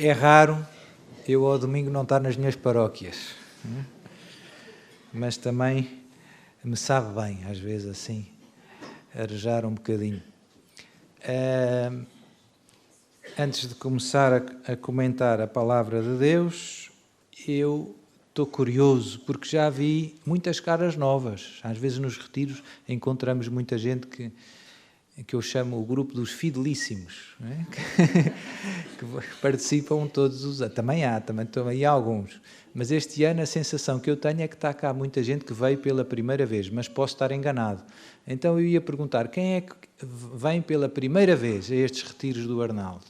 É raro eu ao domingo não estar nas minhas paróquias, mas também me sabe bem, às vezes assim, arejar um bocadinho. Antes de começar a comentar a palavra de Deus, eu estou curioso, porque já vi muitas caras novas. Às vezes nos retiros encontramos muita gente que eu chamo o grupo dos fidelíssimos, não é? que participam todos os anos. Também há alguns. Mas este ano a sensação que eu tenho é que está cá muita gente que veio pela primeira vez, mas posso estar enganado. Então eu ia perguntar, quem é que vem pela primeira vez a estes retiros do Arnaldo?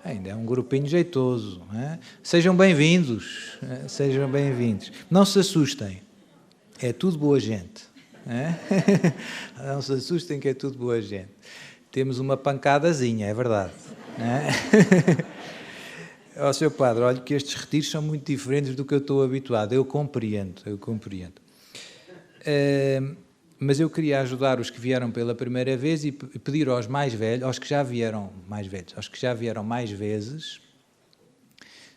Ainda é um grupinho jeitoso. Não é? Sejam bem-vindos. Sejam bem-vindos. Não se assustem. É tudo boa gente. Não se assustem que é tudo boa gente. Temos uma pancadazinha, é verdade. Ó, Sr. Padre, olha que estes retiros são muito diferentes do que eu estou habituado. Eu compreendo. Mas eu queria ajudar os que vieram pela primeira vez e pedir aos mais velhos, aos que já vieram mais vezes,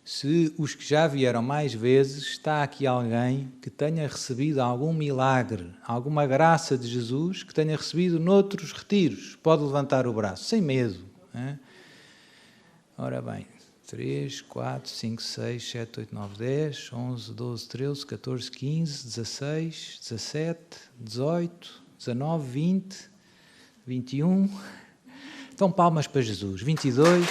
se os que já vieram mais vezes, está aqui alguém que tenha recebido algum milagre, alguma graça de Jesus, que tenha recebido noutros retiros. Pode levantar o braço, sem medo. Ora bem, 3, 4, 5, 6, 7, 8, 9, 10, 11, 12, 13, 14, 15, 16, 17, 18, 19, 20, 21. Então palmas para Jesus. 22.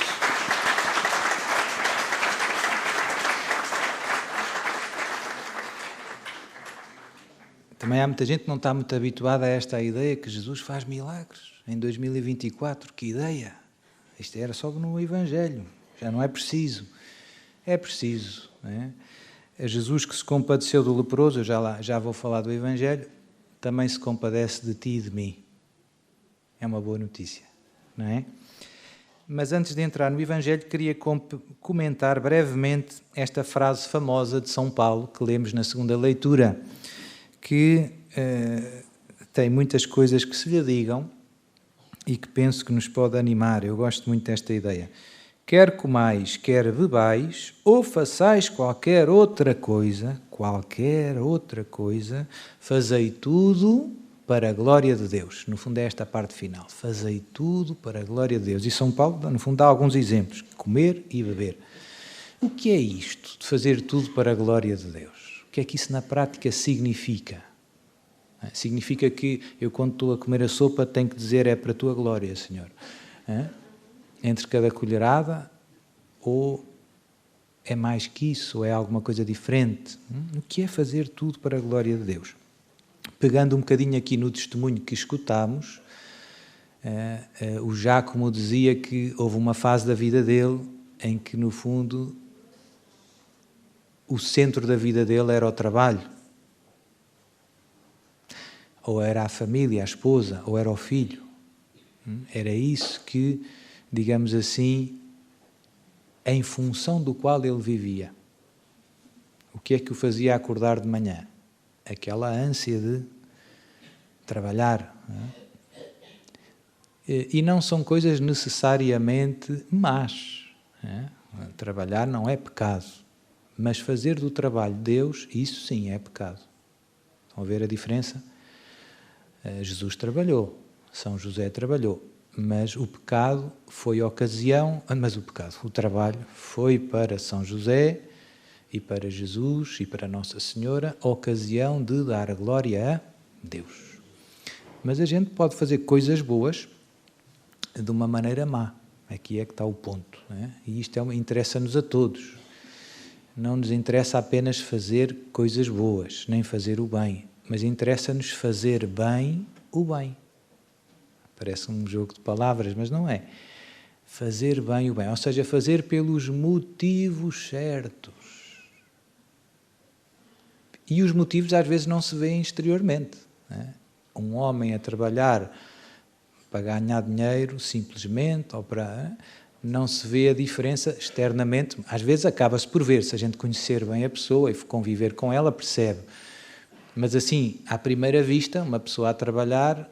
Também há muita gente que não está muito habituada a esta ideia que Jesus faz milagres em 2024. Que ideia! Isto era só no Evangelho, já não é preciso. É preciso. Não é? É Jesus que se compadeceu do leproso, eu já vou falar do Evangelho, também se compadece de ti e de mim. É uma boa notícia, não é? Mas antes de entrar no Evangelho, queria comentar brevemente esta frase famosa de São Paulo, que lemos na segunda leitura, que tem muitas coisas que se lhe digam e que penso que nos pode animar. Eu gosto muito desta ideia. Quer comais, quer bebais, ou façais qualquer outra coisa, fazei tudo para a glória de Deus. No fundo é esta parte final. Fazei tudo para a glória de Deus. E São Paulo, no fundo, dá alguns exemplos. Comer e beber. O que é isto de fazer tudo para a glória de Deus? O que é que isso na prática significa? Significa que eu, quando estou a comer a sopa, tenho que dizer é para a tua glória, Senhor. Entre cada colherada, ou é mais que isso, ou é alguma coisa diferente? O que é fazer tudo para a glória de Deus? Pegando um bocadinho aqui no testemunho que escutámos, o Jácomo dizia que houve uma fase da vida dele em que, no fundo, o centro da vida dele era o trabalho. Ou era a família, a esposa, ou era o filho. Era isso que, digamos assim, em função do qual ele vivia. O que é que o fazia acordar de manhã? Aquela ânsia de trabalhar. E não são coisas necessariamente más. Trabalhar não é pecado. Mas fazer do trabalho Deus, isso sim é pecado. Estão a ver a diferença? Jesus trabalhou, São José trabalhou, mas o pecado foi ocasião, o trabalho foi para São José e para Jesus e para Nossa Senhora, ocasião de dar glória a Deus. Mas a gente pode fazer coisas boas de uma maneira má. Aqui é que está o ponto. Não é? E isto interessa-nos a todos. Não nos interessa apenas fazer coisas boas, nem fazer o bem. Mas interessa-nos fazer bem o bem. Parece um jogo de palavras, mas não é. Fazer bem o bem, ou seja, fazer pelos motivos certos. E os motivos às vezes não se veem exteriormente. Não é? Um homem a trabalhar para ganhar dinheiro, simplesmente, ou para... não se vê a diferença externamente. Às vezes acaba-se por ver, se a gente conhecer bem a pessoa e conviver com ela, percebe. Mas assim, à primeira vista, uma pessoa a trabalhar,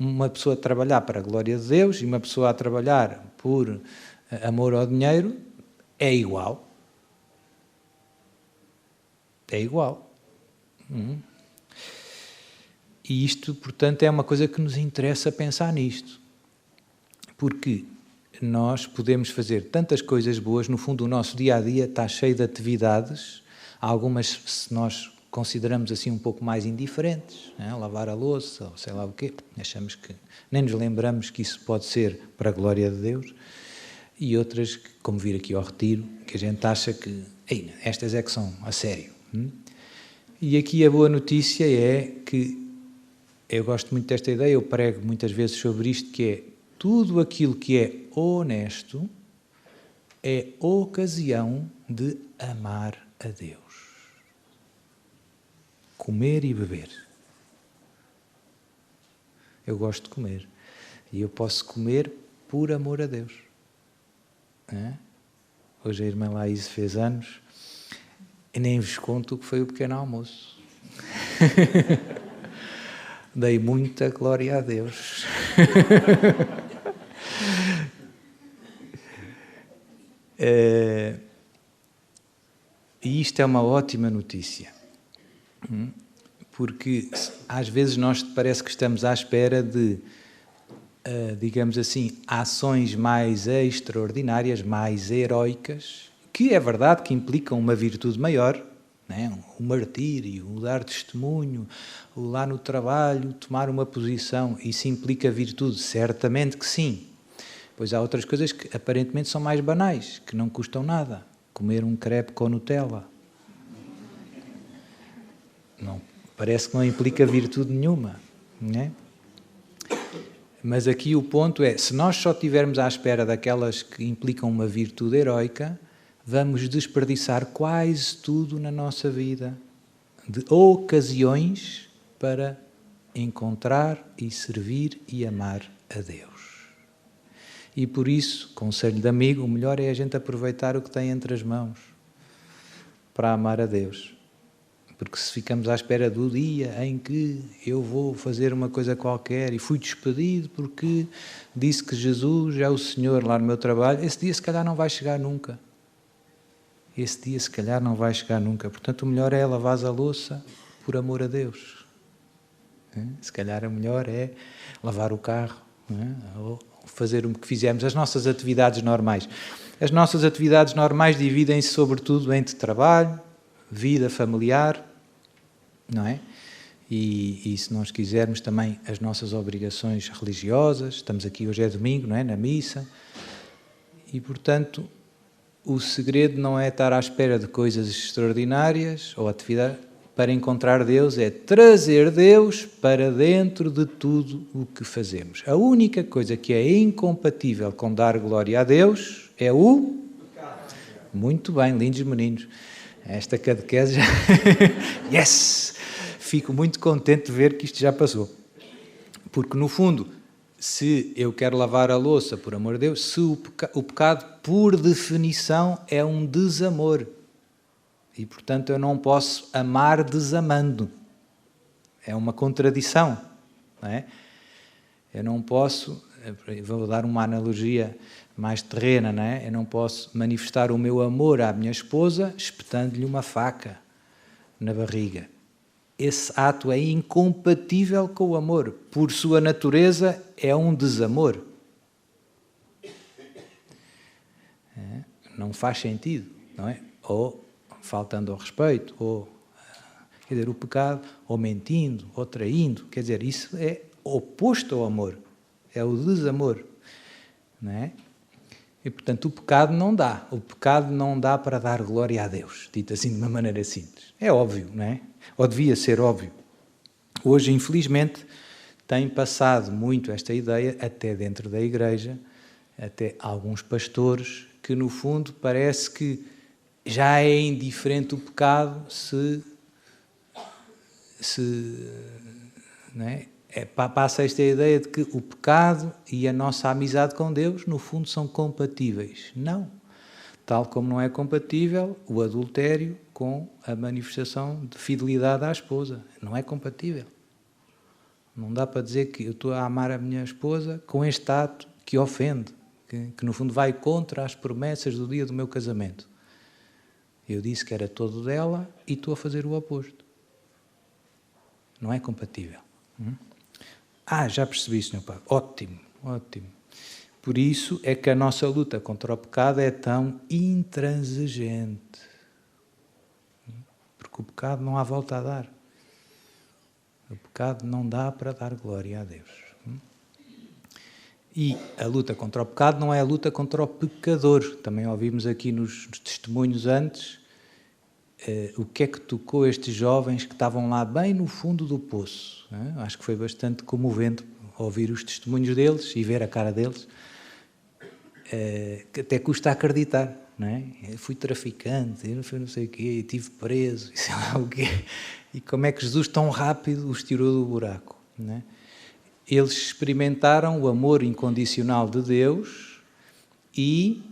uma pessoa a trabalhar para a glória de Deus e uma pessoa a trabalhar por Amor ao dinheiro é igual. É igual. E isto, portanto, é uma coisa que nos interessa pensar nisto. Porque nós podemos fazer tantas coisas boas, no fundo o nosso dia-a-dia está cheio de atividades, algumas, se nós consideramos assim um pouco mais indiferentes, né? Lavar a louça, ou sei lá o quê, achamos que nem nos lembramos que isso pode ser para a glória de Deus, e outras, como vir aqui ao retiro, que a gente acha que estas é que são a sério. E aqui a boa notícia é que, eu gosto muito desta ideia, eu prego muitas vezes sobre isto, que é tudo aquilo que é honesto é ocasião de amar a Deus. Comer e beber. Eu gosto de comer. E eu posso comer por amor a Deus. Hoje a irmã Laís fez anos. E nem vos conto o que foi o pequeno almoço. Dei muita glória a Deus. E isto é uma ótima notícia. Porque às vezes nós parece que estamos à espera de, digamos assim, ações mais extraordinárias, mais heroicas, que é verdade que implicam uma virtude maior, né? O martírio, o dar testemunho, o lá no trabalho, tomar uma posição, isso implica virtude, certamente que sim. Pois há outras coisas que aparentemente são mais banais, que não custam nada. Comer um crepe com Nutella. Não, parece que não implica virtude nenhuma, né? Mas aqui o ponto é, se nós só estivermos à espera daquelas que implicam uma virtude heroica, vamos desperdiçar quase tudo na nossa vida de ocasiões para encontrar e servir e amar a Deus. E por isso, conselho de amigo, o melhor é a gente aproveitar o que tem entre as mãos para amar a Deus. Porque se ficamos à espera do dia em que eu vou fazer uma coisa qualquer e fui despedido porque disse que Jesus é o Senhor lá no meu trabalho, esse dia se calhar não vai chegar nunca. Esse dia se calhar não vai chegar nunca. Portanto, o melhor é lavar a louça por amor a Deus. Se calhar o melhor é lavar o carro, ou fazer o que fizemos, as nossas atividades normais. As nossas atividades normais dividem-se sobretudo entre trabalho, vida familiar, não é? E se nós quisermos também as nossas obrigações religiosas, estamos aqui hoje é domingo, não é? Na missa, e portanto o segredo não é estar à espera de coisas extraordinárias ou atividade para encontrar Deus, é trazer Deus para dentro de tudo o que fazemos. A única coisa que é incompatível com dar glória a Deus é o... Muito bem, lindos meninos. Esta catequese já... Yes! Fico muito contente de ver que isto já passou. Porque, no fundo, se eu quero lavar a louça, por amor de Deus, se o pecado, por definição, é um desamor. E, portanto, eu não posso amar desamando. É uma contradição, não é? Eu não posso, vou dar uma analogia mais terrena, não é? Eu não posso manifestar o meu amor à minha esposa espetando-lhe uma faca na barriga. Esse ato é incompatível com o amor. Por sua natureza, é um desamor. Não faz sentido, não é? Ou faltando ao respeito, ou, quer dizer, o pecado, ou mentindo, ou traindo, quer dizer, isso é oposto ao amor, é o desamor, não é? E, portanto, o pecado não dá para dar glória a Deus, dito assim de uma maneira simples. É óbvio, não é? Ou devia ser óbvio. Hoje, infelizmente, tem passado muito esta ideia, até dentro da igreja, até alguns pastores, que no fundo parece que já é indiferente o pecado não é? Passa esta ideia de que o pecado e a nossa amizade com Deus, no fundo, são compatíveis. Não. Tal como não é compatível o adultério com a manifestação de fidelidade à esposa. Não é compatível. Não dá para dizer que eu estou a amar a minha esposa com este ato que ofende. que no fundo vai contra as promessas do dia do meu casamento. Eu disse que era todo dela e estou a fazer o oposto. Não é compatível. Já percebi, Sr. Padre. Ótimo, ótimo. Por isso é que a nossa luta contra o pecado é tão intransigente. Porque o pecado não há volta a dar. O pecado não dá para dar glória a Deus. E a luta contra o pecado não é a luta contra o pecador. Também ouvimos aqui nos testemunhos antes o que é que tocou estes jovens que estavam lá bem no fundo do poço. Acho que foi bastante comovente ouvir os testemunhos deles e ver a cara deles, que até custa acreditar. Não é? Eu fui traficante, eu fui não sei o quê, estive preso, e sei lá o quê. E como é que Jesus tão rápido os tirou do buraco? Não é? Eles experimentaram o amor incondicional de Deus e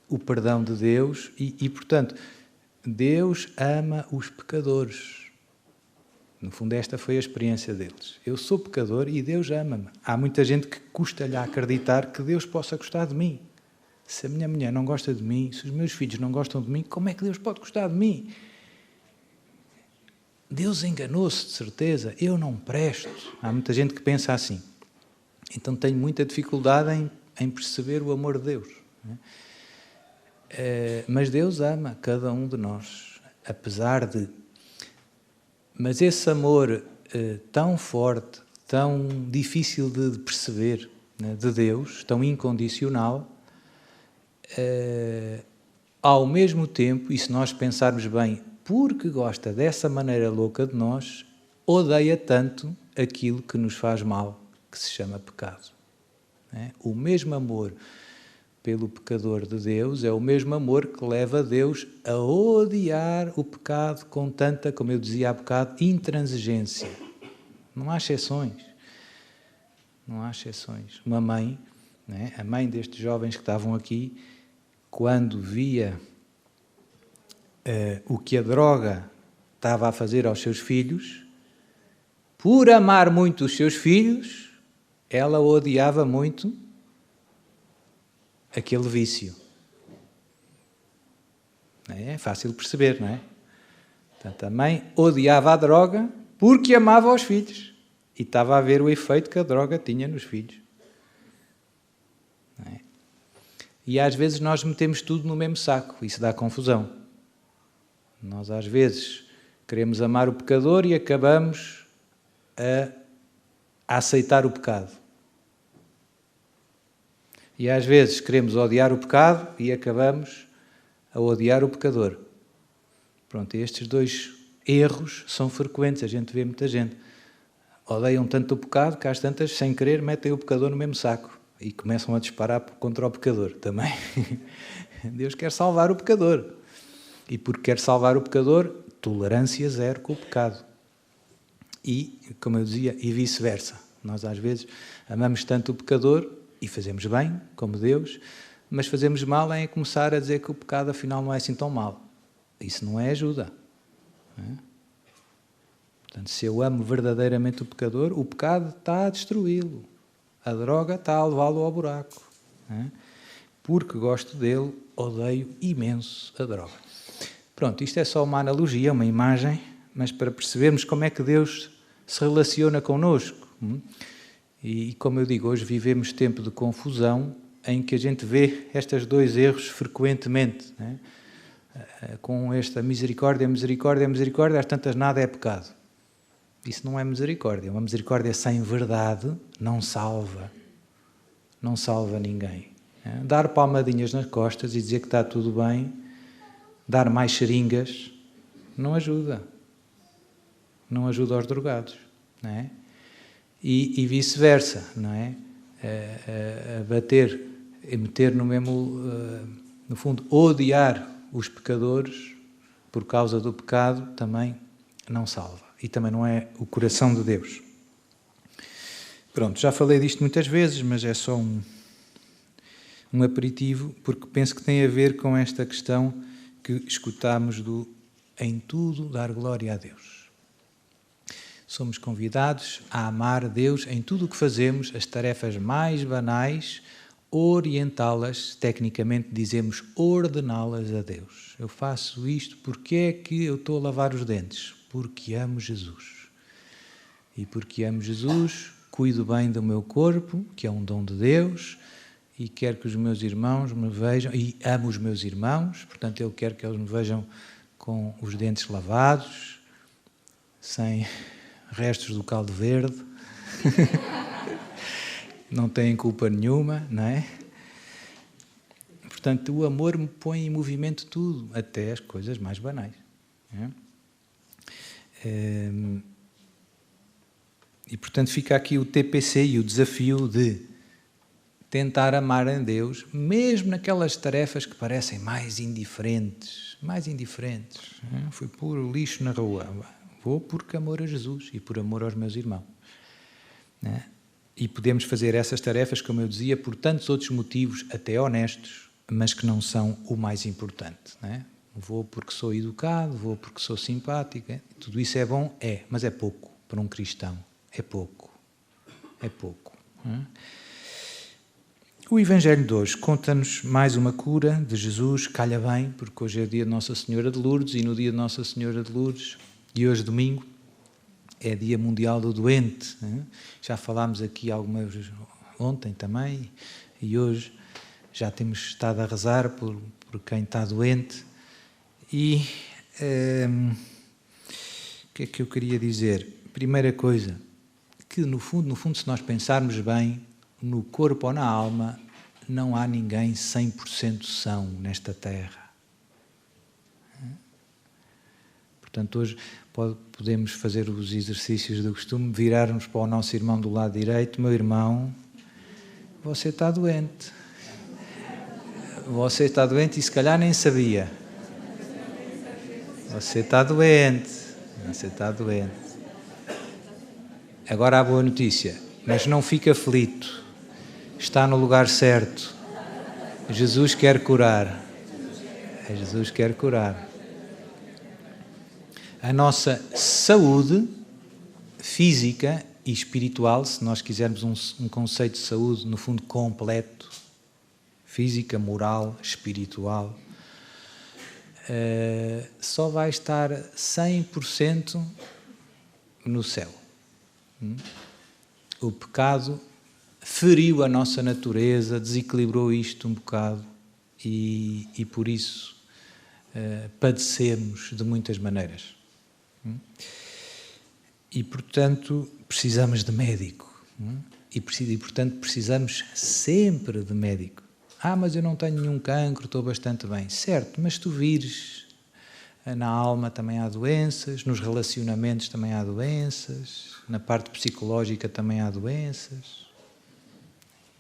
o perdão de Deus e, portanto, Deus ama os pecadores. No fundo, esta foi a experiência deles. Eu sou pecador e Deus ama-me. Há muita gente que custa-lhe a acreditar que Deus possa gostar de mim. Se a minha mulher não gosta de mim, se os meus filhos não gostam de mim, como é que Deus pode gostar de mim? Deus enganou-se, de certeza, eu não presto. Há muita gente que pensa assim. Então tenho muita dificuldade em perceber o amor de Deus. Mas Deus ama cada um de nós, apesar de... Mas esse amor tão forte, tão difícil de perceber, né, de Deus, tão incondicional, ao mesmo tempo, e se nós pensarmos bem, porque gosta dessa maneira louca de nós, odeia tanto aquilo que nos faz mal, que se chama pecado. O mesmo amor pelo pecador de Deus é o mesmo amor que leva Deus a odiar o pecado com tanta, como eu dizia há bocado, intransigência. Não há exceções. Não há exceções. Uma mãe, a mãe destes jovens que estavam aqui, quando via o que a droga estava a fazer aos seus filhos, por amar muito os seus filhos, ela odiava muito aquele vício. É fácil perceber, não é? Portanto, a mãe odiava a droga porque amava os filhos e estava a ver o efeito que a droga tinha nos filhos. Não é? E às vezes nós metemos tudo no mesmo saco, isso dá confusão. Nós às vezes queremos amar o pecador e acabamos a aceitar o pecado. E às vezes queremos odiar o pecado e acabamos a odiar o pecador. Pronto, estes dois erros são frequentes, a gente vê muita gente. Odeiam tanto o pecado que às tantas, sem querer, metem o pecador no mesmo saco e começam a disparar contra o pecador também. Deus quer salvar o pecador. E porque quer salvar o pecador, tolerância zero com o pecado. E, como eu dizia, e vice-versa. Nós às vezes amamos tanto o pecador e fazemos bem, como Deus, mas fazemos mal em começar a dizer que o pecado afinal não é assim tão mal. Isso não é ajuda. Não é? Portanto, se eu amo verdadeiramente o pecador, o pecado está a destruí-lo. A droga está a levá-lo ao buraco. Não é? Porque gosto dele, odeio imenso a droga. Pronto, isto é só uma analogia, uma imagem, mas para percebermos como é que Deus se relaciona connosco. E como eu digo, hoje vivemos tempo de confusão em que a gente vê estes dois erros frequentemente. Né? Com esta misericórdia, misericórdia, misericórdia, às tantas nada é pecado. Isso não é misericórdia. Uma misericórdia sem verdade não salva. Não salva ninguém. Dar palmadinhas nas costas e dizer que está tudo bem, dar mais seringas, não ajuda. Não ajuda aos drogados. Não é? E vice-versa, não é? A bater, a meter no mesmo, no fundo, odiar os pecadores por causa do pecado também não salva. E também não é o coração de Deus. Pronto, já falei disto muitas vezes, mas é só um aperitivo, porque penso que tem a ver com esta questão que escutámos do em tudo dar glória a Deus. Somos convidados a amar Deus em tudo o que fazemos, as tarefas mais banais orientá-las, tecnicamente dizemos ordená-las a Deus. Eu faço isto porque é que eu estou a lavar os dentes? Porque amo Jesus. E porque amo Jesus, cuido bem do meu corpo, que é um dom de Deus, e quero que os meus irmãos me vejam, e amo os meus irmãos, portanto eu quero que eles me vejam com os dentes lavados, sem restos do caldo verde. Não têm culpa nenhuma, não é? Portanto, o amor me põe em movimento tudo, até as coisas mais banais. Não é? E, portanto, fica aqui o TPC e o desafio de tentar amar a Deus, mesmo naquelas tarefas que parecem mais indiferentes. Fui puro lixo na rua. Vou porque amor a Jesus e por amor aos meus irmãos. Não é? E podemos fazer essas tarefas, como eu dizia, por tantos outros motivos, até honestos, mas que não são o mais importante. Não é? Vou porque sou educado, vou porque sou simpática. Tudo isso é bom? É, mas é pouco para um cristão. É pouco. Não é? O Evangelho de hoje conta-nos mais uma cura de Jesus, calha bem, porque hoje é dia de Nossa Senhora de Lourdes, e no dia de Nossa Senhora de Lourdes, e hoje domingo, é Dia Mundial do Doente. Né? Já falámos aqui algumas ontem também, e hoje já temos estado a rezar por quem está doente. E o que é que eu queria dizer? Primeira coisa, que no fundo, se nós pensarmos bem, no corpo ou na alma, não há ninguém 100% são nesta terra. Portanto, hoje podemos fazer os exercícios do costume, virar-nos para o nosso irmão do lado direito: meu irmão, você está doente. Você está doente e se calhar nem sabia. Você está doente. Agora a boa notícia, mas não fique aflito. Está no lugar certo. Jesus quer curar. Jesus quer curar. A nossa saúde física e espiritual, se nós quisermos um conceito de saúde, no fundo, completo, física, moral, espiritual, só vai estar 100% no céu. O pecado feriu a nossa natureza, desequilibrou isto um bocado e por isso padecemos de muitas maneiras. E, portanto, precisamos de médico. E, portanto, precisamos sempre de médico. Mas eu não tenho nenhum cancro, estou bastante bem. Certo, mas tu vires, na alma também há doenças, nos relacionamentos também há doenças, na parte psicológica também há doenças.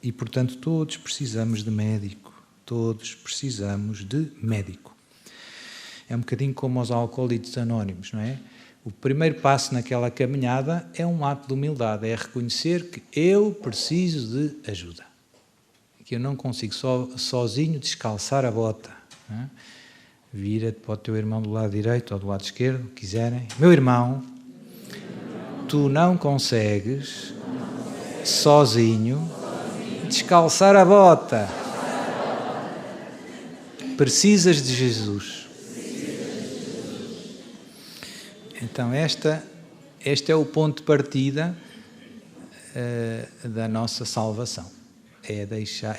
E, portanto, todos precisamos de médico. Todos precisamos de médico. É um bocadinho como os alcoólicos anónimos, não é? O primeiro passo naquela caminhada é um ato de humildade, é reconhecer que eu preciso de ajuda. Que eu não consigo sozinho descalçar a bota. Não é? Vira-te para o teu irmão do lado direito ou do lado esquerdo, quiserem. Meu irmão, tu não consegues sozinho descalçar a bota. Precisas de Jesus. Então, este é o ponto de partida da nossa salvação. É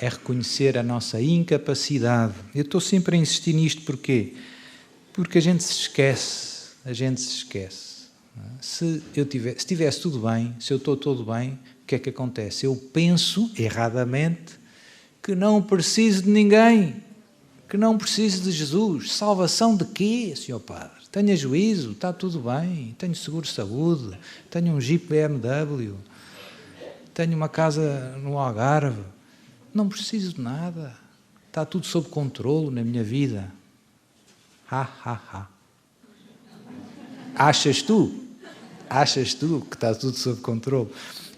reconhecer a nossa incapacidade. Eu estou sempre a insistir nisto, porquê? Porque a gente se esquece. Se estivesse tudo bem, se eu estou todo bem, o que é que acontece? Eu penso, erradamente, que não preciso de ninguém, que não preciso de Jesus. Salvação de quê, Sr. Padre? Tenha juízo, está tudo bem, tenho seguro de saúde, tenho um Jeep BMW, tenho uma casa no Algarve, não preciso de nada, está tudo sob controle na minha vida. Achas tu que está tudo sob controle?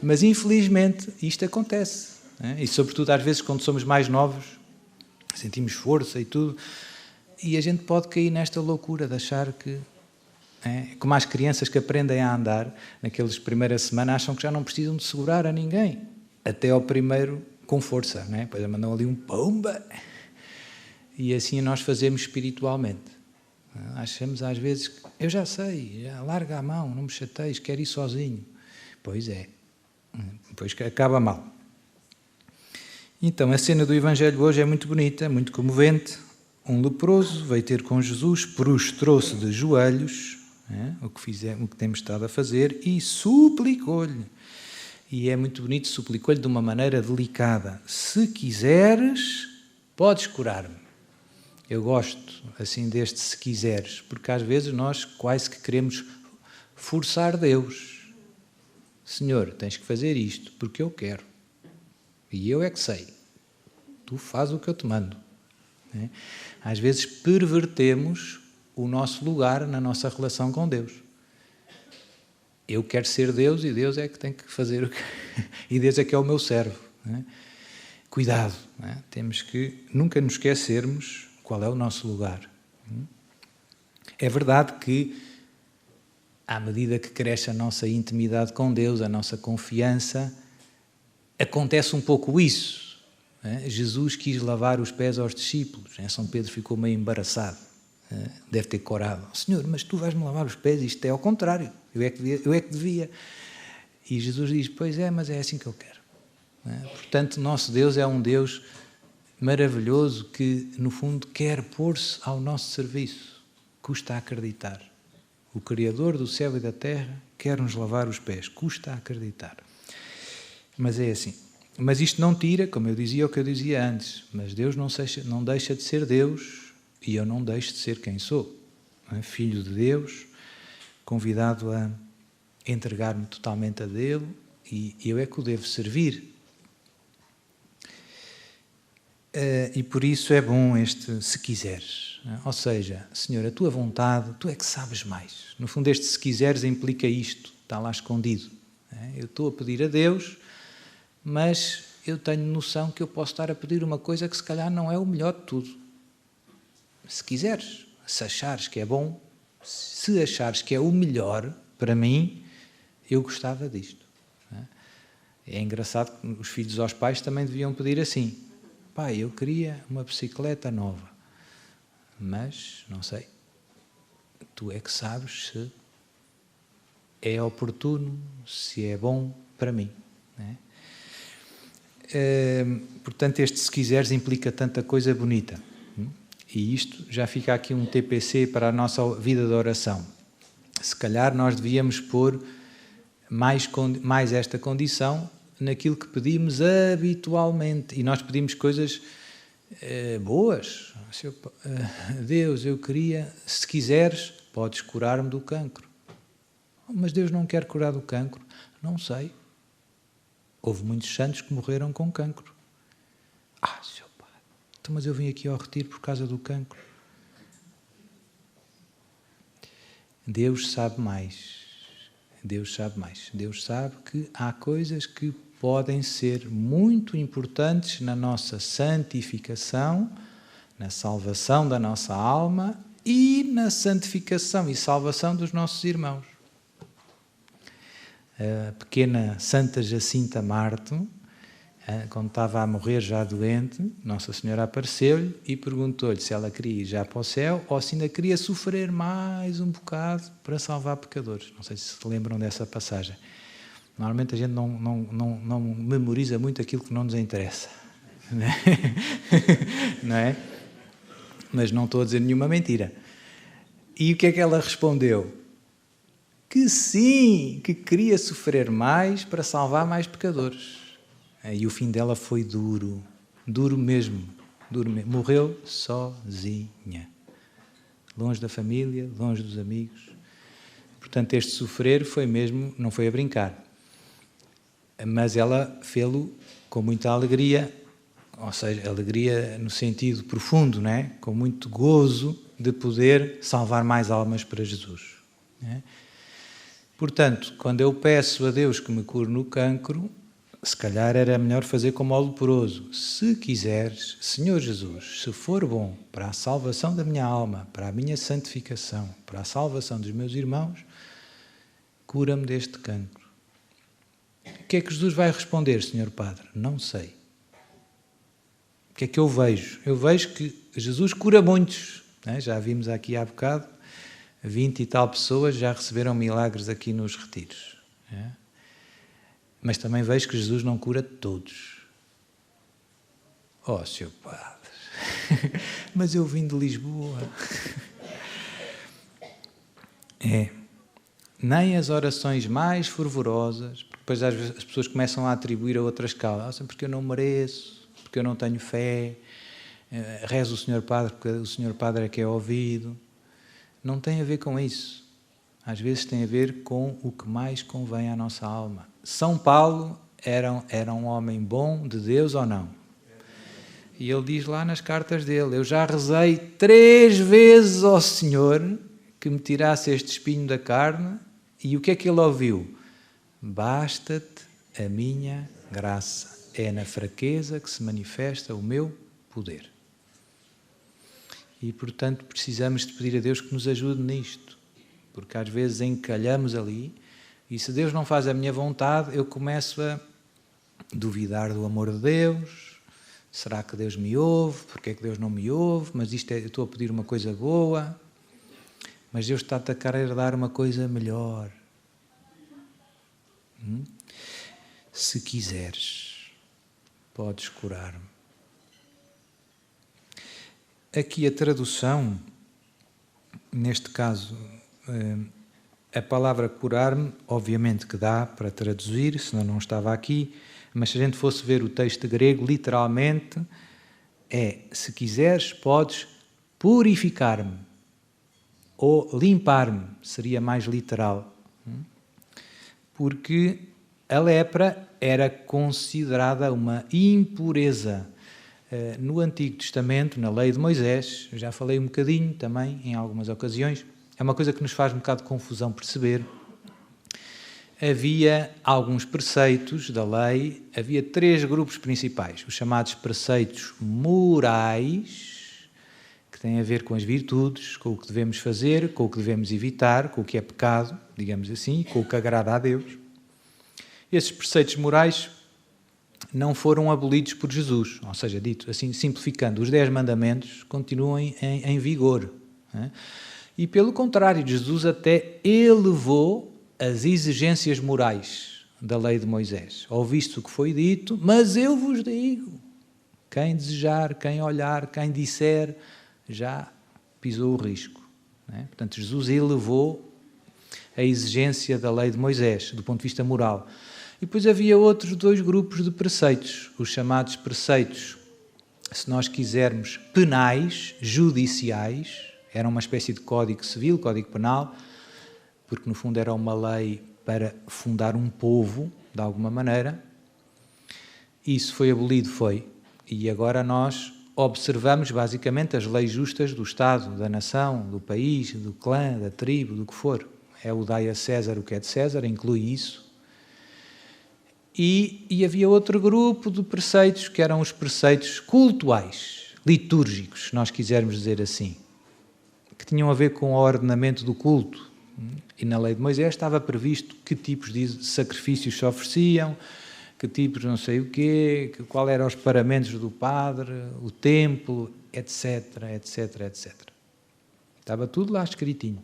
Mas infelizmente isto acontece, né? E sobretudo às vezes quando somos mais novos, sentimos força e tudo, e a gente pode cair nesta loucura de achar que, como as crianças que aprendem a andar, naqueles primeiras semanas acham que já não precisam de segurar a ninguém, até ao primeiro com força, não é? Depois mandam ali um pomba, e assim nós fazemos espiritualmente. Achamos às vezes, eu já sei, já larga a mão, não me chateis, quero ir sozinho. Pois é, depois acaba mal. Então, a cena do Evangelho hoje é muito bonita, muito comovente. Um leproso veio ter com Jesus, prostrou-se de joelhos, o que temos estado a fazer, e suplicou-lhe. E é muito bonito, suplicou-lhe de uma maneira delicada. Se quiseres, podes curar-me. Eu gosto assim deste se quiseres, porque às vezes nós quase que queremos forçar Deus. Senhor, tens que fazer isto, porque eu quero. E eu é que sei. Tu fazes o que eu te mando. Às vezes pervertemos o nosso lugar na nossa relação com Deus. Eu quero ser Deus e Deus é que tem que fazer o que... E Deus é que é o meu servo. Cuidado. Temos que nunca nos esquecermos qual é o nosso lugar. É verdade que, à medida que cresce a nossa intimidade com Deus, a nossa confiança, acontece um pouco isso. Jesus quis lavar os pés aos discípulos. São Pedro ficou meio embaraçado. Deve ter corado. Senhor, mas tu vais-me lavar os pés? Isto é ao contrário. Eu é que devia. E Jesus diz, pois é, mas é assim que eu quero. Portanto, nosso Deus é um Deus maravilhoso que, no fundo, quer pôr-se ao nosso serviço. Custa a acreditar. O Criador do céu e da terra quer nos lavar os pés. Custa a acreditar. Mas é assim. Mas isto não tira, como eu dizia, o que eu dizia antes. Mas Deus não deixa de ser Deus e eu não deixo de ser quem sou. Filho de Deus, convidado a entregar-me totalmente a Dele e eu é que o devo servir. E por isso é bom este se quiseres. Ou seja, Senhor, a tua vontade, tu é que sabes mais. No fundo, este se quiseres implica isto, está lá escondido. Eu estou a pedir a Deus, mas eu tenho noção que eu posso estar a pedir uma coisa que se calhar não é o melhor de tudo. Se quiseres, se achares que é bom, se achares que é o melhor para mim, eu gostava disto. É engraçado que os filhos aos pais também deviam pedir assim. Pai, eu queria uma bicicleta nova, mas não sei. Tu é que sabes se é oportuno, se é bom para mim. Portanto, este se quiseres implica tanta coisa bonita. E isto já fica aqui um TPC para a nossa vida de oração. Se calhar nós devíamos pôr mais esta condição naquilo que pedimos habitualmente. E nós pedimos coisas boas. Deus, eu queria, se quiseres, podes curar-me do cancro. Mas Deus não quer curar do cancro? Não sei. Houve muitos santos que morreram com cancro. Seu Pai, então, mas eu vim aqui ao retiro por causa do cancro. Deus sabe mais. Deus sabe mais. Deus sabe que há coisas que podem ser muito importantes na nossa santificação, na salvação da nossa alma e na santificação e salvação dos nossos irmãos. A pequena Santa Jacinta Marto, quando estava a morrer já doente, Nossa Senhora apareceu-lhe e perguntou-lhe se ela queria ir já para o céu ou se ainda queria sofrer mais um bocado para salvar pecadores. Não sei se se lembram dessa passagem. Normalmente a gente não memoriza muito aquilo que não nos interessa. Não é? Mas não estou a dizer nenhuma mentira. E o que é que ela respondeu? Que sim, que queria sofrer mais para salvar mais pecadores. E o fim dela foi duro, duro mesmo. Morreu sozinha, longe da família, longe dos amigos. Portanto, este sofrer foi mesmo, não foi a brincar. Mas ela fê-lo com muita alegria, ou seja, alegria no sentido profundo, não é? Com muito gozo de poder salvar mais almas para Jesus. Não é? Portanto, quando eu peço a Deus que me cure no cancro, se calhar era melhor fazer como ao leproso. Se quiseres, Senhor Jesus, se for bom para a salvação da minha alma, para a minha santificação, para a salvação dos meus irmãos, cura-me deste cancro. O que é que Jesus vai responder, Senhor Padre? Não sei. O que é que eu vejo? Eu vejo que Jesus cura muitos, né? Já vimos aqui há bocado, 20 e tal pessoas já receberam milagres aqui nos retiros. Né? Mas também vejo que Jesus não cura todos. Oh, Sr. Padre, mas eu vim de Lisboa. Nem as orações mais fervorosas, porque depois às vezes as pessoas começam a atribuir a outras causas, porque eu não mereço, porque eu não tenho fé, rezo o Sr. Padre porque o Sr. Padre é que é ouvido. Não tem a ver com isso. Às vezes tem a ver com o que mais convém à nossa alma. São Paulo era um homem bom de Deus ou não? E ele diz lá nas cartas dele, eu já rezei 3 vezes ao Senhor que me tirasse este espinho da carne, e o que é que ele ouviu? Basta-te a minha graça, é na fraqueza que se manifesta o meu poder. E, portanto, precisamos de pedir a Deus que nos ajude nisto, porque às vezes encalhamos ali, e se Deus não faz a minha vontade, eu começo a duvidar do amor de Deus. Será que Deus me ouve? Porque é que Deus não me ouve? Mas eu estou a pedir uma coisa boa, mas Deus está a querer dar uma coisa melhor. Se quiseres, podes curar-me. Aqui a tradução, neste caso, a palavra curar-me, obviamente que dá para traduzir, senão não estava aqui, mas se a gente fosse ver o texto grego, literalmente se quiseres, podes purificar-me, ou limpar-me, seria mais literal. Porque a lepra era considerada uma impureza. No Antigo Testamento, na lei de Moisés, eu já falei um bocadinho também, em algumas ocasiões, é uma coisa que nos faz um bocado de confusão perceber. Havia alguns preceitos da lei, havia 3 grupos principais, os chamados preceitos morais, que têm a ver com as virtudes, com o que devemos fazer, com o que devemos evitar, com o que é pecado, digamos assim, com o que agrada a Deus. Esses preceitos morais não foram abolidos por Jesus, ou seja, dito assim, simplificando, os 10 mandamentos continuam em vigor. Né? E pelo contrário, Jesus até elevou as exigências morais da lei de Moisés. Ouviste o que foi dito, mas eu vos digo, quem desejar, quem olhar, quem disser, já pisou o risco. Né? Portanto, Jesus elevou a exigência da lei de Moisés, do ponto de vista moral. E depois havia outros 2 grupos de preceitos, os chamados preceitos, se nós quisermos, penais, judiciais, era uma espécie de código civil, código penal, porque no fundo era uma lei para fundar um povo, de alguma maneira. Isso foi abolido, e agora nós observamos basicamente as leis justas do Estado, da nação, do país, do clã, da tribo, do que for. É o dai a César o que é de César, inclui isso. E havia outro grupo de preceitos, que eram os preceitos cultuais, litúrgicos, se nós quisermos dizer assim, que tinham a ver com o ordenamento do culto. E na lei de Moisés estava previsto que tipos de sacrifícios se ofereciam, que tipos não sei o quê, qual eram os paramentos do padre, o templo, etc, etc, etc. Estava tudo lá escritinho.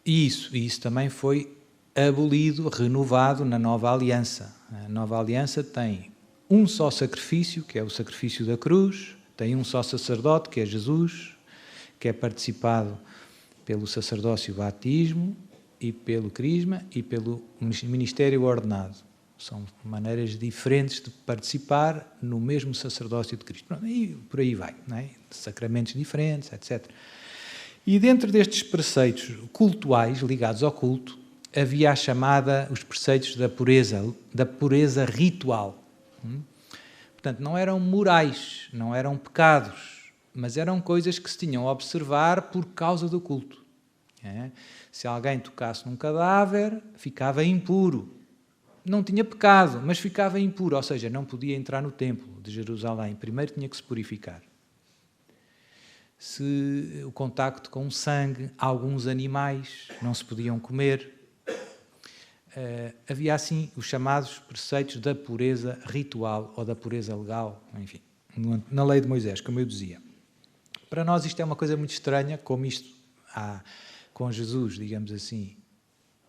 E isso também foi abolido, renovado na Nova Aliança. A Nova Aliança tem um só sacrifício, que é o sacrifício da cruz, tem um só sacerdote, que é Jesus, que é participado pelo sacerdócio batismo e pelo crisma e pelo ministério ordenado. São maneiras diferentes de participar no mesmo sacerdócio de Cristo. E por aí vai, não é? Sacramentos diferentes, etc. E dentro destes preceitos cultuais, ligados ao culto, havia a chamada, os preceitos da pureza ritual. Portanto, não eram morais, não eram pecados, mas eram coisas que se tinham a observar por causa do culto. Se alguém tocasse num cadáver, ficava impuro. Não tinha pecado, mas ficava impuro, ou seja, não podia entrar no templo de Jerusalém. Primeiro tinha que se purificar. Se o contacto com o sangue, alguns animais não se podiam comer. Havia assim os chamados preceitos da pureza ritual ou da pureza legal, enfim. na lei de Moisés, como eu dizia. Para nós isto é uma coisa muito estranha, como isto há com Jesus, digamos assim.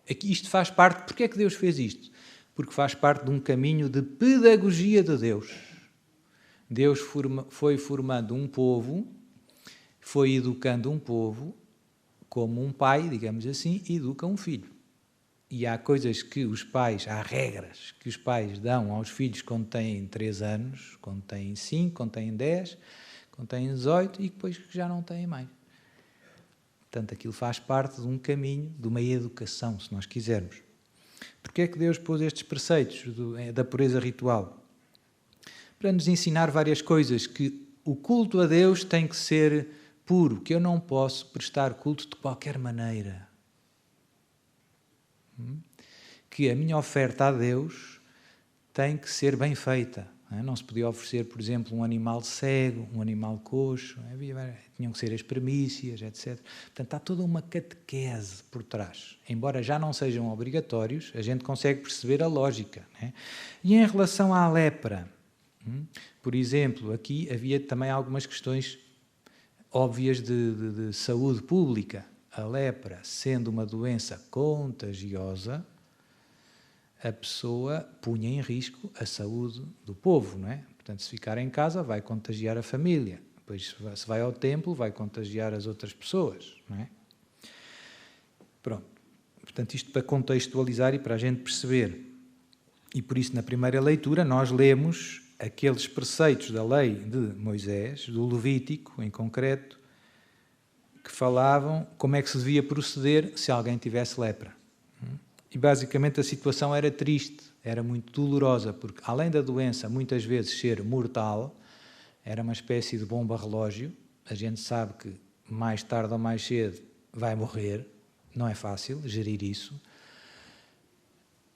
Aqui isto faz parte, porque é que Deus fez isto? Porque faz parte de um caminho de pedagogia de Deus. Deus foi formando um povo, foi educando um povo, como um pai, digamos assim, educa um filho. E há coisas que os pais, há regras que os pais dão aos filhos quando têm 3 anos, quando têm 5, quando têm 10, quando têm 18 e depois que já não têm mais. Portanto, aquilo faz parte de um caminho, de uma educação, se nós quisermos. Porquê é que Deus pôs estes preceitos da pureza ritual? Para nos ensinar várias coisas, que o culto a Deus tem que ser puro, que eu não posso prestar culto de qualquer maneira. Que a minha oferta a Deus tem que ser bem feita. Não se podia oferecer, por exemplo, um animal cego, um animal coxo, tinham que ser as primícias, etc. Portanto, há toda uma catequese por trás. Embora já não sejam obrigatórios, a gente consegue perceber a lógica. E em relação à lepra, por exemplo, aqui havia também algumas questões óbvias de saúde pública. A lepra, sendo uma doença contagiosa, a pessoa punha em risco a saúde do povo, não é? Portanto, se ficar em casa, vai contagiar a família. Depois, se vai ao templo, vai contagiar as outras pessoas, não é? Pronto. Portanto, isto para contextualizar e para a gente perceber. E por isso, na primeira leitura, nós lemos aqueles preceitos da lei de Moisés, do Levítico, em concreto, que falavam como é que se devia proceder se alguém tivesse lepra. E basicamente a situação era triste, era muito dolorosa, porque além da doença muitas vezes ser mortal, era uma espécie de bomba relógio. A gente sabe que mais tarde ou mais cedo vai morrer, não é fácil gerir isso.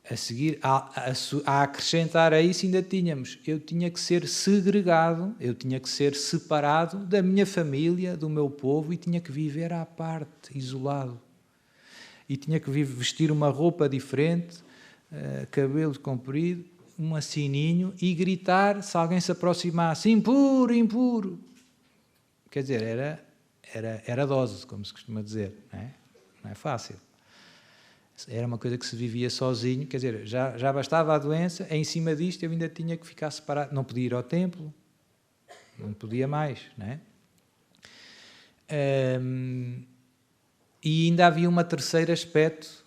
A seguir, a acrescentar a isso ainda tínhamos, eu tinha que ser segregado, eu tinha que ser separado da minha família, do meu povo, e tinha que viver à parte, isolado. E tinha que vestir uma roupa diferente, cabelo comprido, um sininho, e gritar se alguém se aproximasse, impuro, impuro. Quer dizer, era dose, como se costuma dizer, não é fácil. Era uma coisa que se vivia sozinho, quer dizer, já bastava a doença, em cima disto eu ainda tinha que ficar separado, não podia ir ao templo, não podia mais, não é? E ainda havia um terceiro aspecto,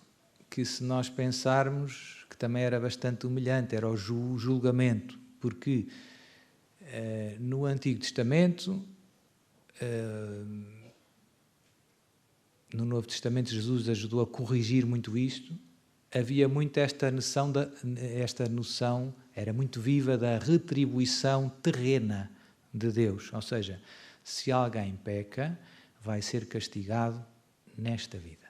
que se nós pensarmos, que também era bastante humilhante, era o julgamento, porque no Antigo Testamento, no Novo Testamento Jesus ajudou a corrigir muito isto, havia muito esta noção, era muito viva da retribuição terrena de Deus, ou seja, se alguém peca, vai ser castigado nesta vida.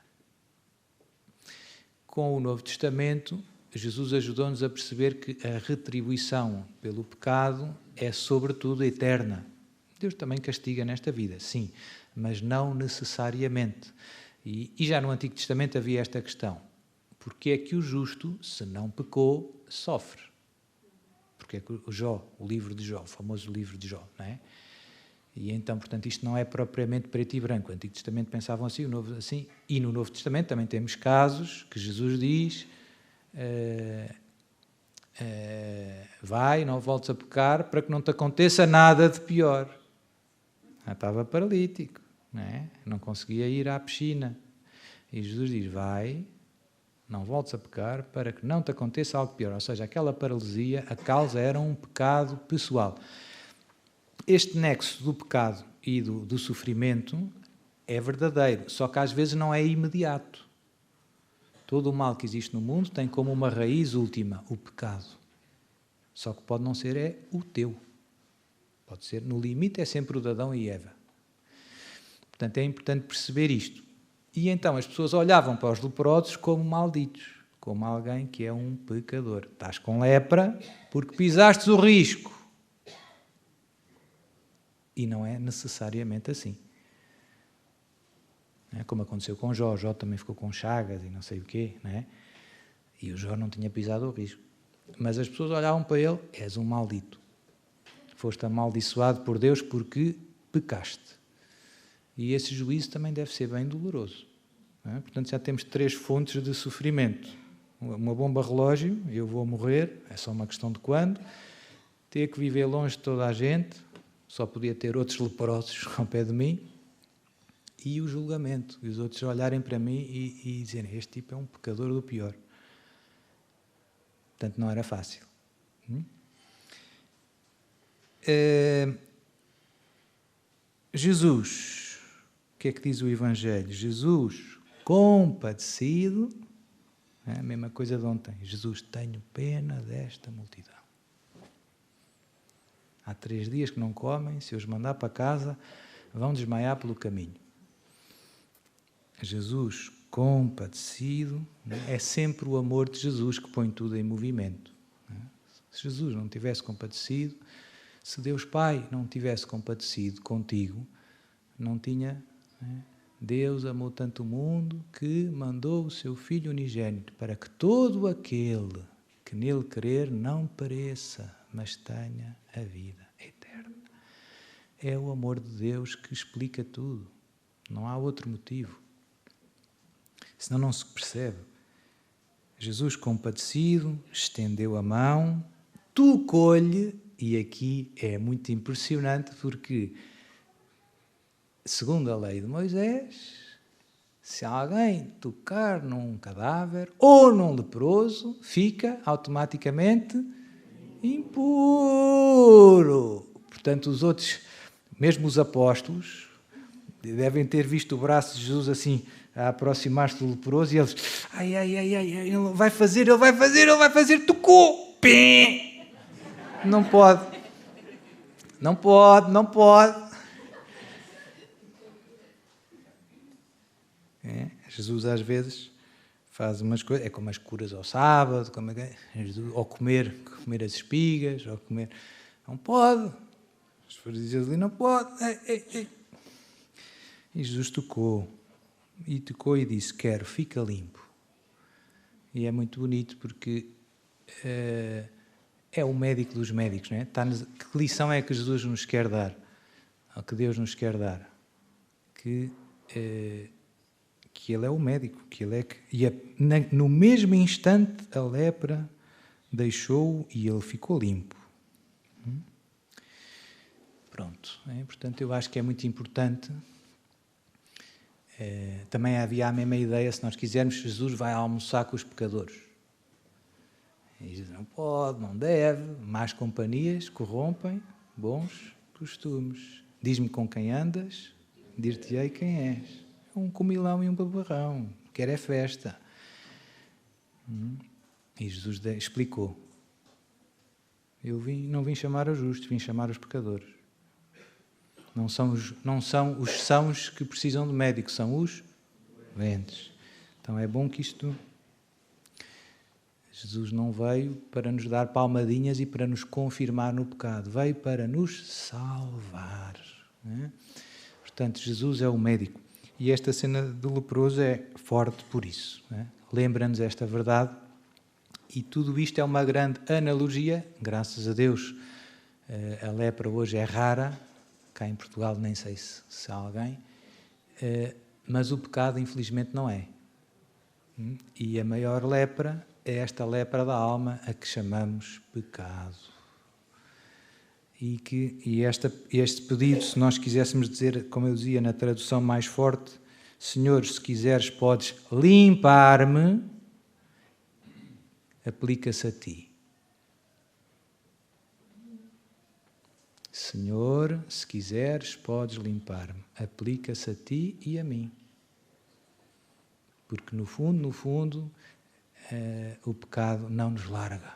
Com o Novo Testamento, Jesus ajudou-nos a perceber que a retribuição pelo pecado é sobretudo eterna. Deus também castiga nesta vida, sim, mas não necessariamente. E já no Antigo Testamento havia esta questão. Porque é que o justo, se não pecou, sofre? Porque é que o livro de Jó, o famoso livro de Jó, não é? E então, portanto, isto não é propriamente preto e branco. O Antigo Testamento pensavam assim, o Novo assim. E no Novo Testamento também temos casos que Jesus diz, vai, não voltes a pecar, para que não te aconteça nada de pior. Estava paralítico, não é? Não conseguia ir à piscina. E Jesus diz, vai, não voltes a pecar, para que não te aconteça algo pior. Ou seja, aquela paralisia, a causa era um pecado pessoal. Este nexo do pecado e do sofrimento é verdadeiro, só que às vezes não é imediato. Todo o mal que existe no mundo tem como uma raiz última o pecado. Só que pode não ser o teu. Pode ser, no limite, é sempre o de Adão e Eva. Portanto, é importante perceber isto. E então as pessoas olhavam para os leprosos como malditos, como alguém que é um pecador. Estás com lepra porque pisaste o risco. E não é necessariamente assim. Não é? Como aconteceu com Jó. Jó também ficou com chagas e não sei o quê. Não é? E o Jó não tinha pisado o risco. Mas as pessoas olhavam para ele, és um maldito. foste amaldiçoado por Deus porque pecaste. E esse juízo também deve ser bem doloroso. Não é? Portanto, já temos 3 fontes de sofrimento. Uma bomba relógio, eu vou morrer, é só uma questão de quando. Ter que viver longe de toda a gente, só podia ter outros leprosos ao pé de mim. E o julgamento, e os outros olharem para mim e dizerem, este tipo é um pecador do pior. Portanto, não era fácil. Jesus, o que é que diz o Evangelho? Jesus, compadecido, é a mesma coisa de ontem. Jesus, tenho pena desta multidão. Há 3 dias que não comem, se eu os mandar para casa, vão desmaiar pelo caminho. Jesus, compadecido, é sempre o amor de Jesus que põe tudo em movimento. Se Jesus não tivesse compadecido, se Deus Pai não tivesse compadecido contigo, não tinha... Deus amou tanto o mundo que mandou o seu Filho unigênito para que todo aquele que nele crer não pereça, mas tenha a vida eterna. É o amor de Deus que explica tudo. Não há outro motivo. Senão não se percebe. Jesus, compadecido, estendeu a mão, tocou-lhe, e aqui é muito impressionante porque, segundo a lei de Moisés, se alguém tocar num cadáver ou num leproso, fica automaticamente impuro. Portanto, os outros, mesmo os apóstolos, devem ter visto o braço de Jesus assim a aproximar-se do leproso e eles, ai, ele vai fazer, tocou, pim! Não pode. Jesus às vezes faz umas coisas, é como as curas ao sábado, ou comer as espigas, ou comer... Não pode. Os fariseus ali não pode. E Jesus tocou e disse, quero, fica limpo. E é muito bonito porque é o médico dos médicos, não é? Que lição é que Jesus nos quer dar? Ou que Deus nos quer dar? Que Ele é o médico, no mesmo instante a lepra deixou-o e ele ficou limpo. Pronto. Portanto, eu acho que é muito importante. Também havia a mesma ideia, se nós quisermos, Jesus vai almoçar com os pecadores. E diz, não pode, não deve, más companhias corrompem bons costumes. Diz-me com quem andas, dir-te-ei quem és. Um comilão e um babarrão, quer é festa. E Jesus explicou. Eu não vim chamar os justos, vim chamar os pecadores. Não são os sãos que precisam de médico, são os doentes. Então é bom que isto... Jesus não veio para nos dar palmadinhas e para nos confirmar no pecado. Veio para nos salvar. Né? Portanto, Jesus é o médico. E esta cena do leproso é forte por isso. Né? Lembra-nos esta verdade. E tudo isto é uma grande analogia. Graças a Deus, a lepra hoje é rara. Cá em Portugal nem sei se há alguém. Mas o pecado, infelizmente, não é. E a maior lepra é esta lepra da alma, a que chamamos pecado. E este pedido, se nós quiséssemos dizer, como eu dizia na tradução mais forte, Senhor, se quiseres podes limpar-me, aplica-se a ti. Senhor, se quiseres podes limpar-me, aplica-se a ti e a mim. Porque no fundo, o pecado não nos larga.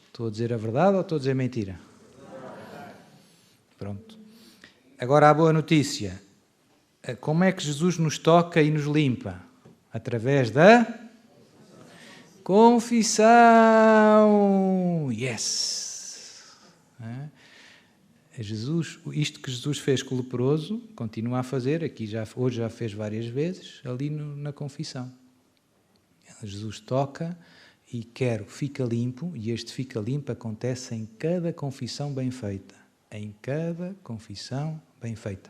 Estou a dizer a verdade ou estou a dizer mentira? Pronto. Agora a boa notícia. Como é que Jesus nos toca e nos limpa? Através da confissão. Yes! Isto que Jesus fez com o leproso, continua a fazer, hoje já fez várias vezes, ali na confissão. Jesus toca e quero fica limpo, e este fica limpo acontece em cada confissão bem feita. Em cada confissão bem feita.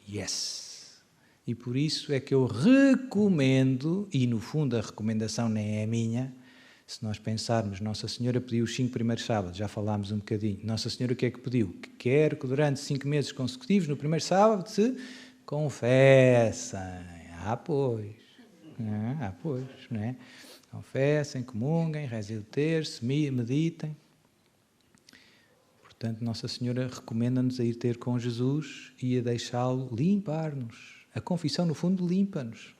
Yes! E por isso é que eu recomendo, e no fundo a recomendação nem é minha, se nós pensarmos, Nossa Senhora pediu os 5 primeiros sábados, já falámos um bocadinho. Nossa Senhora o que é que pediu? Que quer que durante 5 meses consecutivos, no primeiro sábado, se confessem. Pois. Pois, não é? Confessem, comunguem, rezem o terço, meditem. Portanto, Nossa Senhora recomenda-nos a ir ter com Jesus e a deixá-lo limpar-nos. A confissão, no fundo, limpa-nos.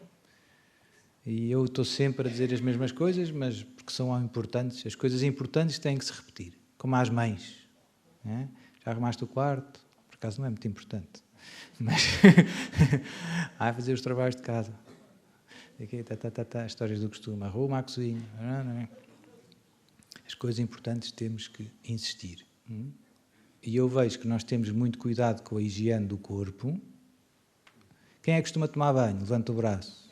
E eu estou sempre a dizer as mesmas coisas, mas porque são importantes. As coisas importantes têm que se repetir, como às mães. É? Já arrumaste o quarto? Por acaso não é muito importante. Mas fazer os trabalhos de casa. Aqui, histórias do costume. Arruma a cozinha. Não é? As coisas importantes temos que insistir. E eu vejo que nós temos muito cuidado com a higiene do corpo. Quem é que costuma tomar banho? Levanta o braço.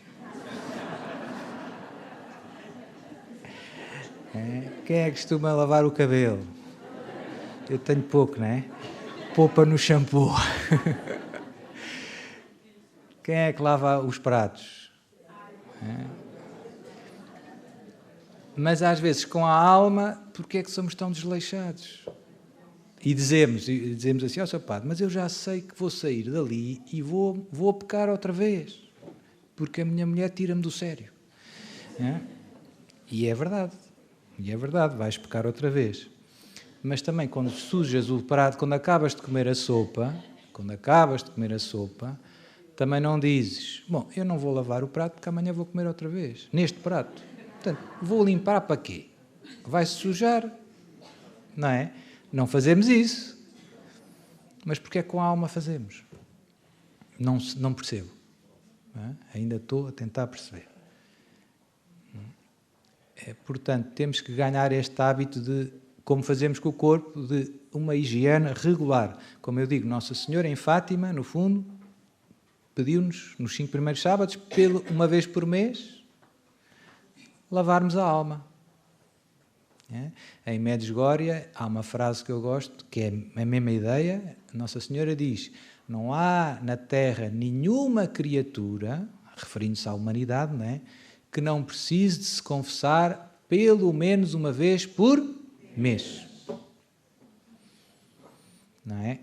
Quem é que costuma lavar o cabelo? Eu tenho pouco, não é? Poupa no shampoo. Quem é que lava os pratos? Mas às vezes com a alma, porque é que somos tão desleixados? E dizemos assim, Sr. Padre, mas eu já sei que vou sair dali e vou pecar outra vez, porque a minha mulher tira-me do sério. E é verdade, vais pecar outra vez. Mas também quando sujas o prato, quando acabas de comer a sopa, também não dizes, bom, eu não vou lavar o prato porque amanhã vou comer outra vez, neste prato. Portanto, vou limpar para quê? Vai-se sujar, não é? Não fazemos isso. Mas porque é que com a alma fazemos? Não percebo. Ainda estou a tentar perceber. Portanto, temos que ganhar este hábito de, como fazemos com o corpo, de uma higiene regular. Como eu digo, Nossa Senhora em Fátima, no fundo, pediu-nos, nos 5 primeiros sábados, uma vez por mês, lavarmos a alma. Em Medjugorje há uma frase que eu gosto, que é a mesma ideia. Nossa Senhora diz, não há na Terra nenhuma criatura, referindo-se à humanidade, não é? Que não precise de se confessar pelo menos uma vez por mês. Não é?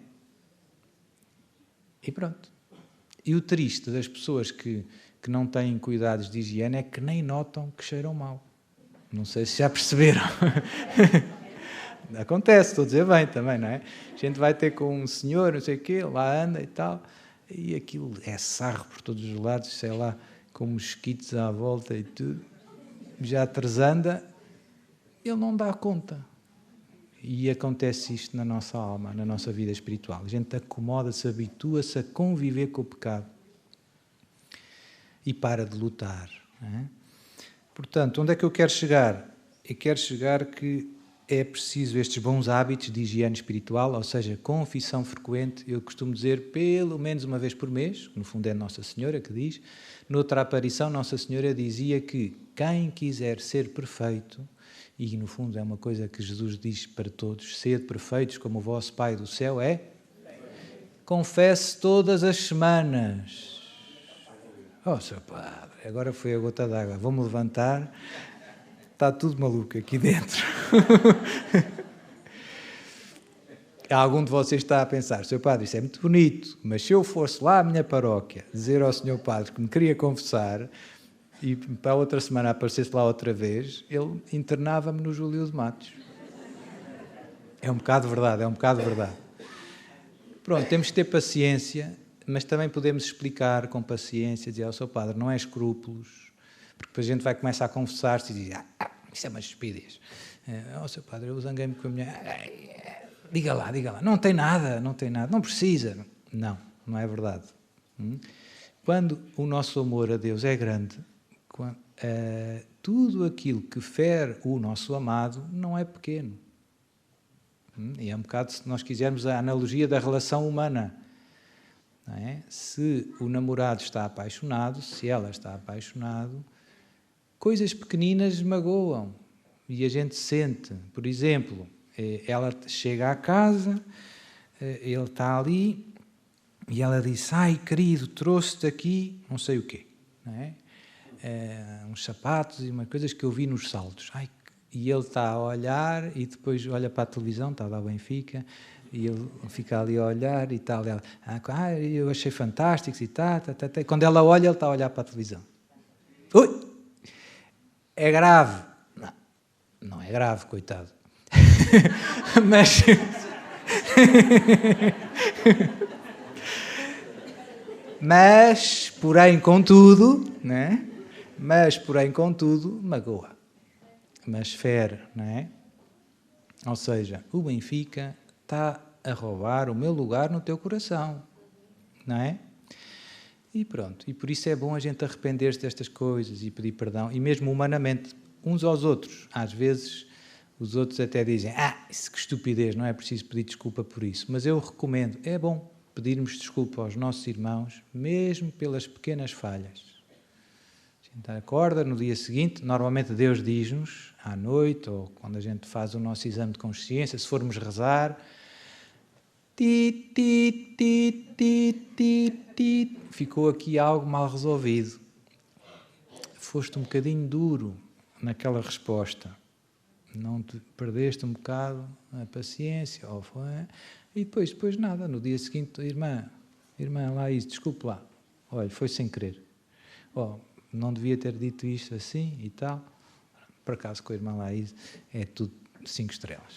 E pronto. E o triste das pessoas que não têm cuidados de higiene é que nem notam que cheiram mal. Não sei se já perceberam. Acontece, estou a dizer bem também, não é? A gente vai ter com um senhor, não sei o quê, lá anda e tal, e aquilo é sarro por todos os lados, sei lá, com mosquitos à volta e tudo, já tresanda, ele não dá conta. E acontece isto na nossa alma, na nossa vida espiritual. A gente acomoda-se, habitua-se a conviver com o pecado e para de lutar. Não é? Portanto, onde é que eu quero chegar? Eu quero chegar que é preciso estes bons hábitos de higiene espiritual, ou seja, confissão frequente, eu costumo dizer pelo menos uma vez por mês, que no fundo é Nossa Senhora que diz. Noutra aparição, Nossa Senhora dizia que quem quiser ser perfeito, e no fundo é uma coisa que Jesus diz para todos, sede perfeitos como o vosso Pai do céu é, confesse todas as semanas. Sr. Padre, agora foi a gota d'água, vou-me levantar, está tudo maluco aqui dentro. Algum de vocês está a pensar, Sr. Padre, isso é muito bonito, mas se eu fosse lá à minha paróquia dizer ao Sr. Padre que me queria confessar e para a outra semana aparecesse lá outra vez, ele internava-me no Júlio de Matos. É um bocado verdade. Pronto, temos que ter paciência, mas também podemos explicar com paciência, dizer ao Sr. Padre, não é escrúpulos, porque depois a gente vai começar a confessar-se e dizer, isso é uma estupidez. Sr. Padre, eu zanguei-me com a mulher. Diga lá, não tem nada, não precisa. Não é verdade. Quando o nosso amor a Deus é grande, tudo aquilo que fere o nosso amado não é pequeno. E é um bocado, se nós quisermos, a analogia da relação humana. Não é? Se o namorado está apaixonado, se ela está apaixonada, Coisas pequeninas magoam e a gente sente. Por exemplo, ela chega à casa, ele está ali e ela diz: ai querido, trouxe-te aqui não sei o quê, não é? Uns sapatos e umas coisas que eu vi nos saldos. Ai, e ele está a olhar e depois olha para a televisão, está lá o Benfica, e ele fica ali a olhar e tal. Ela, eu achei fantástico e tal. Quando ela olha, ele está a olhar para a televisão. Ui! É grave. Não, não é grave, coitado. Mas, porém, contudo, né? Mas, porém, contudo, magoa. Mas fere, não é? Ou seja, o Benfica está a roubar o meu lugar no teu coração, não é? E pronto, e por isso é bom a gente arrepender-se destas coisas e pedir perdão, e mesmo humanamente, uns aos outros. Às vezes, os outros até dizem: isso que estupidez, não é preciso pedir desculpa por isso. Mas eu recomendo, é bom pedirmos desculpa aos nossos irmãos, mesmo pelas pequenas falhas. A gente acorda no dia seguinte, normalmente Deus diz-nos, à noite, ou quando a gente faz o nosso exame de consciência, se formos rezar, ficou aqui algo mal resolvido. Foste um bocadinho duro naquela resposta. Não te perdeste um bocado a paciência, ou foi, e depois nada, no dia seguinte, irmã Laís, desculpe lá, olha, foi sem querer. Não devia ter dito isto assim e tal. Por acaso, com a irmã Laís, é tudo 5 estrelas.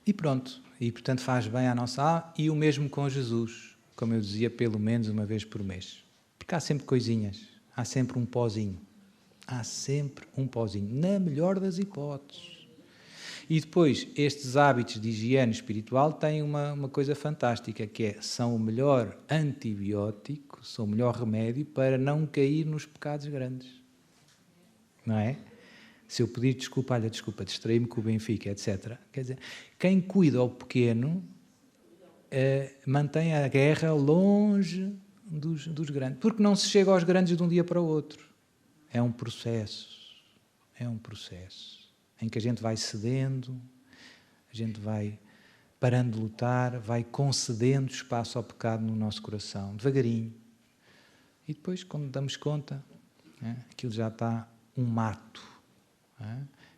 E pronto. E, portanto, faz bem à nossa alma. E o mesmo com Jesus, como eu dizia, pelo menos uma vez por mês. Porque há sempre coisinhas. Há sempre um pozinho. Há sempre um pozinho. Na melhor das hipóteses. E depois, estes hábitos de higiene espiritual têm uma coisa fantástica, que é, são o melhor antibiótico, são o melhor remédio para não cair nos pecados grandes. Não é? Se eu pedir desculpa, distraí-me com o Benfica, etc. Quer dizer, quem cuida ao pequeno mantém a guerra longe dos grandes. Porque não se chega aos grandes de um dia para o outro. É um processo. É um processo em que a gente vai cedendo, a gente vai parando de lutar, vai concedendo espaço ao pecado no nosso coração, devagarinho. E depois, quando damos conta, aquilo já está um mato.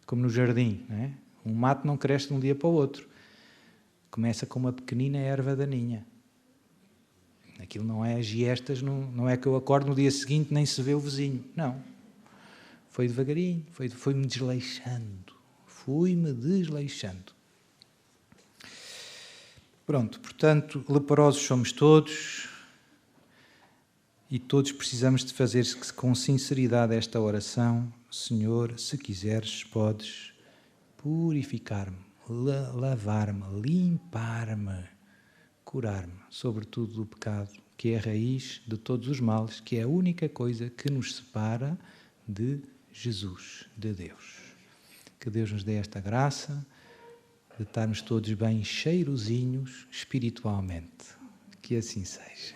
Como no jardim. Um mato não cresce de um dia para o outro. Começa com uma pequenina erva daninha. Aquilo não é giestas, não é que eu acordo no dia seguinte nem se vê o vizinho. Não. Foi devagarinho, foi-me desleixando. Fui-me desleixando. Pronto, portanto, leprosos somos todos e todos precisamos de fazer com sinceridade esta oração. Senhor, se quiseres, podes purificar-me, lavar-me, limpar-me, curar-me, sobretudo do pecado, que é a raiz de todos os males, que é a única coisa que nos separa de Jesus, de Deus. Que Deus nos dê esta graça de estarmos todos bem cheirosinhos espiritualmente. Que assim seja.